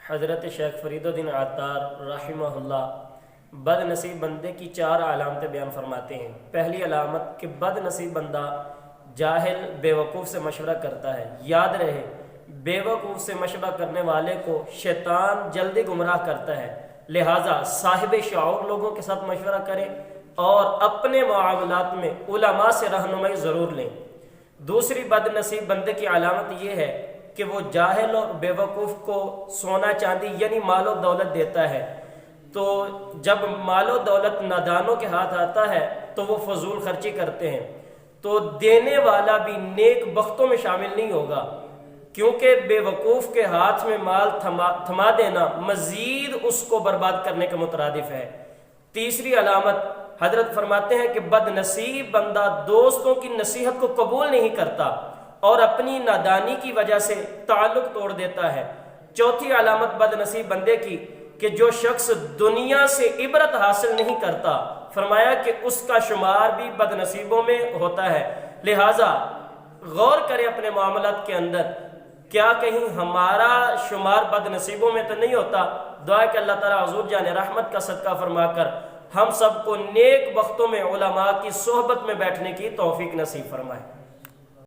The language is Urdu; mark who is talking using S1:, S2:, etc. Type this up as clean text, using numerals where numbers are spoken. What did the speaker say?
S1: حضرت شیخ فرید الدین عطار رحمہ اللہ بد نصیب بندے کی 4 علامتیں بیان فرماتے ہیں۔ پہلی علامت کہ بد نصیب بندہ جاہل بیوقوف سے مشورہ کرتا ہے۔ یاد رہے بیوقوف سے مشورہ کرنے والے کو شیطان جلدی گمراہ کرتا ہے، لہٰذا صاحب شعور لوگوں کے ساتھ مشورہ کریں اور اپنے معاملات میں علماء سے رہنمائی ضرور لیں۔ دوسری بد نصیب بندے کی علامت یہ ہے کہ وہ جاہل اور بیوقوف کو سونا چاندی یعنی مال و دولت دیتا ہے، تو جب مال و دولت نادانوں کے ہاتھ آتا ہے تو وہ فضول خرچی کرتے ہیں، تو دینے والا بھی نیک بختوں میں شامل نہیں ہوگا، کیونکہ بے وقوف کے ہاتھ میں مال تھما دینا مزید اس کو برباد کرنے کے مترادف ہے۔ تیسری علامت حضرت فرماتے ہیں کہ بد نصیب بندہ دوستوں کی نصیحت کو قبول نہیں کرتا اور اپنی نادانی کی وجہ سے تعلق توڑ دیتا ہے۔ چوتھی علامت بد نصیب بندے کی کہ جو شخص دنیا سے عبرت حاصل نہیں کرتا، فرمایا کہ اس کا شمار بھی بد نصیبوں میں ہوتا ہے، لہٰذا غور کریں اپنے معاملات کے اندر، کیا کہیں ہمارا شمار بد نصیبوں میں تو نہیں ہوتا؟ دعا کہ اللہ تعالیٰ حضور جان رحمت کا صدقہ فرما کر ہم سب کو نیک بختوں میں علماء کی صحبت میں بیٹھنے کی توفیق نصیب فرمائے۔